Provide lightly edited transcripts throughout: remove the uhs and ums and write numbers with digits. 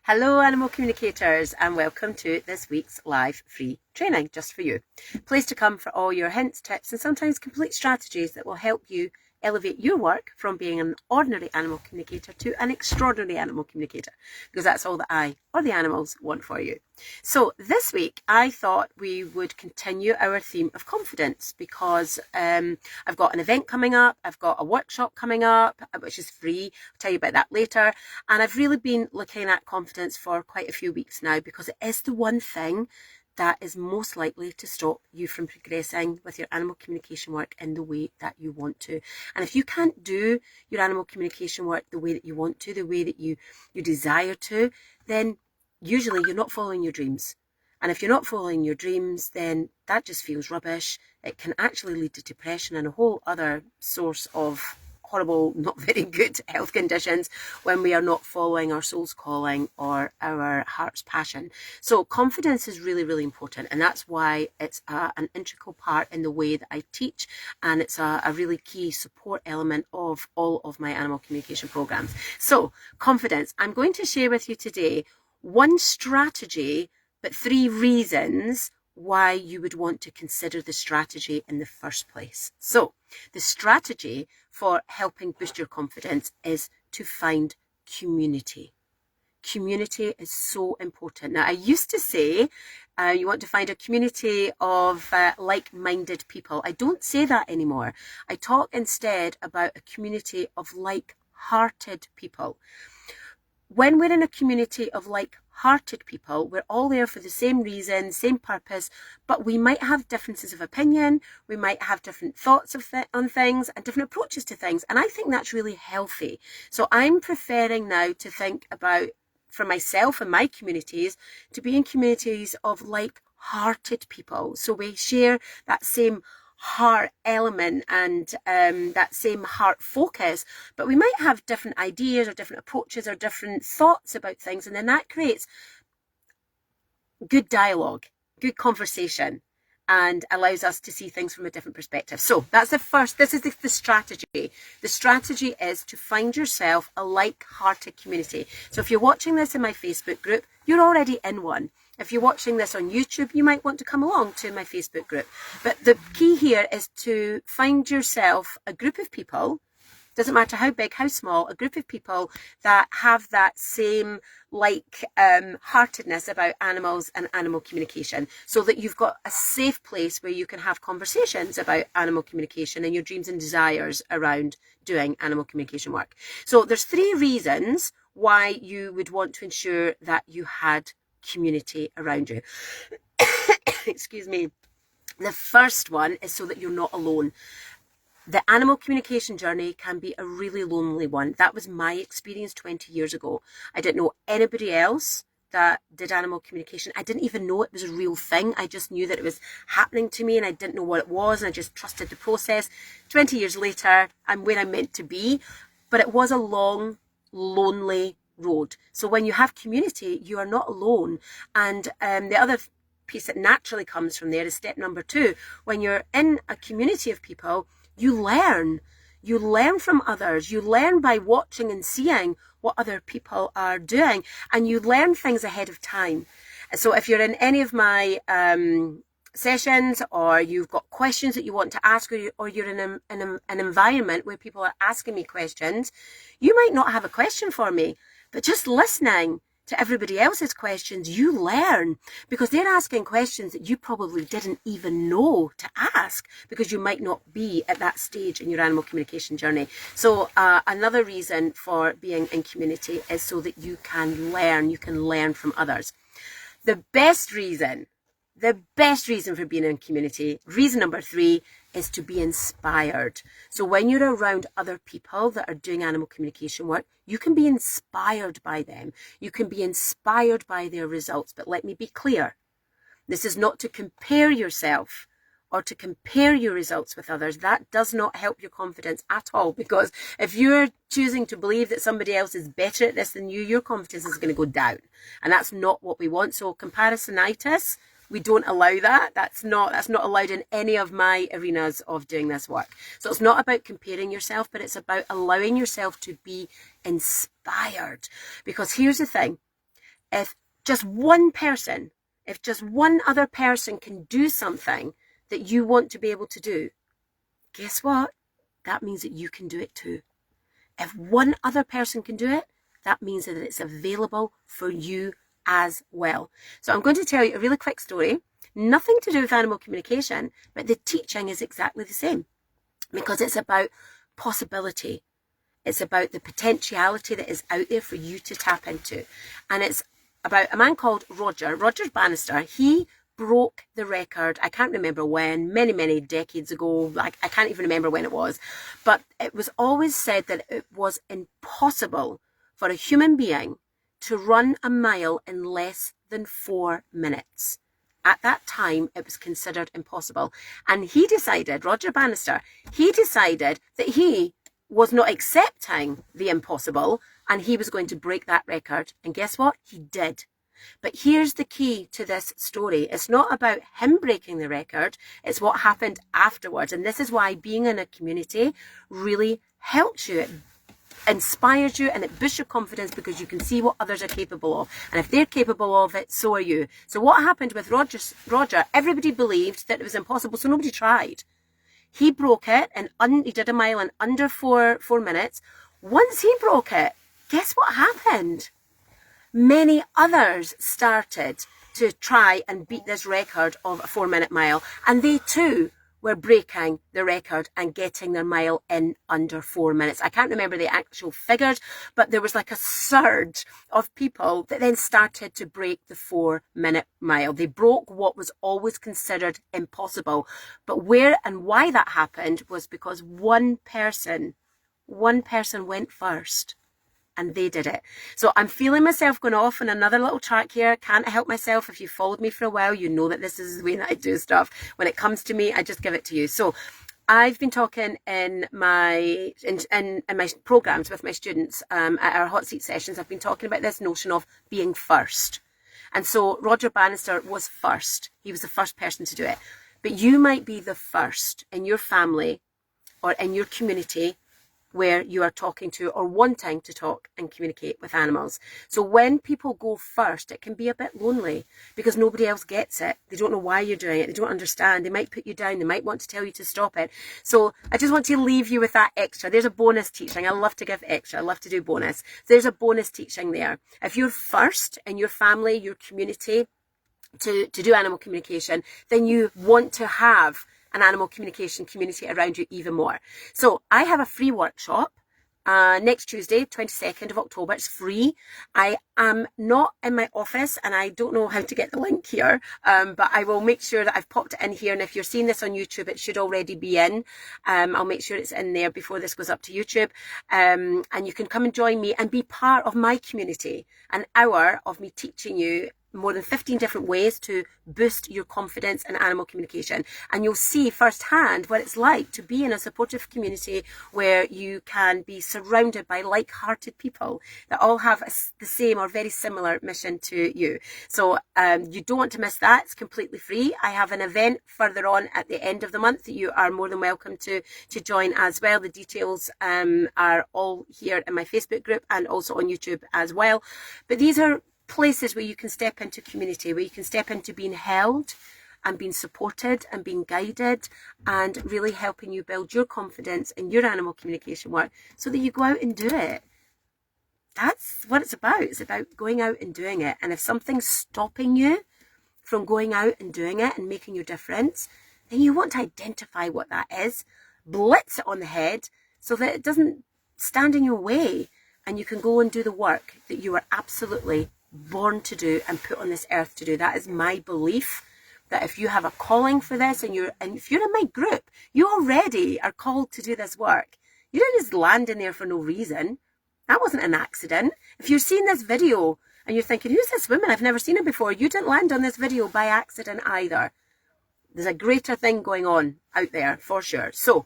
Hello animal communicators and welcome to this week's live free training just for you. Please to come for all your hints, tips and sometimes complete strategies that will help you elevate your work from being an ordinary animal communicator to an extraordinary animal communicator, because that's all that I or the animals want for you. So this week I thought we would continue our theme of confidence because I've got an event coming up, I've got a workshop coming up which is free, I'll tell you about that later, and I've really been looking at confidence for quite a few weeks now because it is the one thing that is most likely to stop you from progressing with your animal communication work in the way that you want to. And if you can't do your animal communication work the way that you want to, the way that you desire to, then usually you're not following your dreams. And if you're not following your dreams, then that just feels rubbish. It can actually lead to depression and a whole other source of horrible, not very good health conditions when we are not following our soul's calling or our heart's passion. So confidence is really, really important. And that's why it's an integral part in the way that I teach. And it's a really key support element of all of my animal communication programs. So confidence, I'm going to share with you today one strategy, but 3 reasons why you would want to consider the strategy in the first place. So the strategy for helping boost your confidence is to find community. Community is so important. Now, I used to say you want to find a community of like-minded people. I don't say that anymore. I talk instead about a community of like-hearted people. When we're in a community of like-hearted people, we're all there for the same reason, same purpose, but we might have differences of opinion, we might have different thoughts on things and different approaches to things, and I think that's really healthy. So I'm preferring now to think about, for myself and my communities, to be in communities of like-hearted people. So we share that same heart element and that same heart focus, but we might have different ideas or different approaches or different thoughts about things, and then that creates good dialogue, good conversation, and allows us to see things from a different perspective. So that's the first, this is the strategy. The strategy is to find yourself a like-hearted community. So if you're watching this in my Facebook group, you're already in one. If you're watching this on YouTube, you might want to come along to my Facebook group. But the key here is to find yourself a group of people, doesn't matter how big, how small, a group of people that have that same heartedness about animals and animal communication, so that you've got a safe place where you can have conversations about animal communication and your dreams and desires around doing animal communication work. So there's 3 reasons why you would want to ensure that you had community around you. Excuse me. The first one is so that you're not alone. The animal communication journey can be a really lonely one. That was my experience 20 years ago. I didn't know anybody else that did animal communication. I didn't even know it was a real thing. I just knew that it was happening to me and I didn't know what it was, and I just trusted the process. 20 years later, I'm where I'm meant to be, but it was a long, lonely road. So when you have community, you are not alone. And the other piece that naturally comes from there is step number 2. When you're in a community of people, you learn from others. You learn by watching and seeing what other people are doing, and you learn things ahead of time. So if you're in any of my sessions, or you've got questions that you want to ask, or you're in an environment where people are asking me questions, you might not have a question for me, but just listening to everybody else's questions, you learn, because they're asking questions that you probably didn't even know to ask, because you might not be at that stage in your animal communication journey. So another reason for being in community is so that you can learn from others. The best reason for being in community, reason number 3, is to be inspired. So when you're around other people that are doing animal communication work, you can be inspired by them. You can be inspired by their results. But let me be clear. This is not to compare yourself or to compare your results with others. That does not help your confidence at all, because if you're choosing to believe that somebody else is better at this than you, your confidence is going to go down. And that's not what we want. So comparisonitis, we don't allow that. That's not allowed in any of my arenas of doing this work. So it's not about comparing yourself, but it's about allowing yourself to be inspired. Because here's the thing. if just one person, if just one other person can do something that you want to be able to do, guess what? That means that you can do it too. If one other person can do it, that means that it's available for you as well. So I'm going to tell you a really quick story. Nothing to do with animal communication, but the teaching is exactly the same because it's about possibility. It's about the potentiality that is out there for you to tap into. And it's about a man called Roger Bannister. He broke the record. I can't remember when, many decades ago. Like, I can't even remember when it was. But it was always said that it was impossible for a human being to run a mile in less than 4 minutes. At that time, it was considered impossible. And he decided, Roger Bannister, he decided that he was not accepting the impossible and he was going to break that record. And guess what? He did. But here's the key to this story. It's not about him breaking the record. It's what happened afterwards. And this is why being in a community really helps you. It inspires you and it boosts your confidence because you can see what others are capable of. And if they're capable of it, so are you. So what happened with Roger, everybody believed that it was impossible, so nobody tried. He broke it and he did a mile in under 4 minutes. Once he broke it, guess what happened? Many others started to try and beat this record of a 4-minute mile. And they too were breaking the record and getting their mile in under 4 minutes. I can't remember the actual figures, but there was like a surge of people that then started to break the 4-minute mile. They broke what was always considered impossible. But where and why that happened was because one person went first. And they did it. So I'm feeling myself going off on another little track here. Can't help myself. If you've followed me for a while, you know that this is the way that I do stuff. When it comes to me, I just give it to you. So I've been talking in my programs with my students at our hot seat sessions. I've been talking about this notion of being first. And so Roger Bannister was first. He was the first person to do it. But you might be the first in your family or in your community where you are talking to or wanting to talk and communicate with animals. So when people go first, it can be a bit lonely because nobody else gets it. They don't know why you're doing it. They don't understand. They might put you down. They might want to tell you to stop it. So I just want to leave you with that extra. There's a bonus teaching. I love to give extra. I love to do bonus. There's a bonus teaching there. If you're first in your family, your community to do animal communication, then you want to have an animal communication community around you even more. So I have a free workshop next Tuesday, 22nd of October. It's free. I am not in my office and I don't know how to get the link here, but I will make sure that I've popped it in here. And if you're seeing this on YouTube, it should already be in. I'll make sure it's in there before this goes up to YouTube. And you can come and join me and be part of my community. An hour of me teaching you more than 15 different ways to boost your confidence in animal communication. And you'll see firsthand what it's like to be in a supportive community where you can be surrounded by like-hearted people that all have the same or very similar mission to you. So you don't want to miss that. It's completely free. I have an event further on at the end of the month that you are more than welcome to join as well. The details are all here in my Facebook group and also on YouTube as well. But these are places where you can step into community, where you can step into being held and being supported and being guided and really helping you build your confidence in your animal communication work so that you go out and do it. That's what it's about. It's about going out and doing it. And if something's stopping you from going out and doing it and making your difference, then you want to identify what that is, blitz it on the head so that it doesn't stand in your way and you can go and do the work that you are absolutely born to do and put on this earth to do. That is my belief, that if you have a calling for this and if you're in my group, you already are called to do this work. You didn't just land in there for no reason. That wasn't an accident. If you're seeing this video and you're thinking, who's this woman? I've never seen her before. You didn't land on this video by accident either. There's a greater thing going on out there for sure. So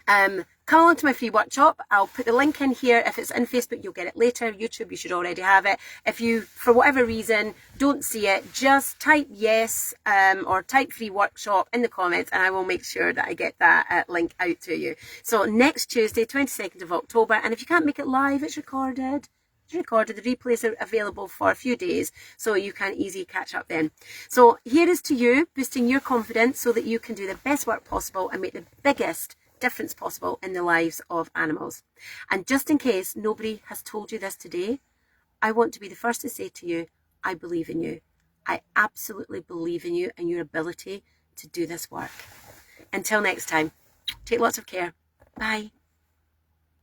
come along to my free workshop. I'll put the link in here. If it's in Facebook, you'll get it later. YouTube, you should already have it. If you, for whatever reason, don't see it, just type yes or type free workshop in the comments and I will make sure that I get that link out to you. So next Tuesday, 22nd of October. And if you can't make it live, it's recorded. recorded. The replays are available for a few days, so you can easily catch up then. So here is to you, boosting your confidence so that you can do the best work possible and make the biggest difference possible in the lives of animals. And just in case nobody has told you this today, I want to be the first to say to you, I believe in you. I absolutely believe in you and your ability to do this work. Until next time, take lots of care. Bye.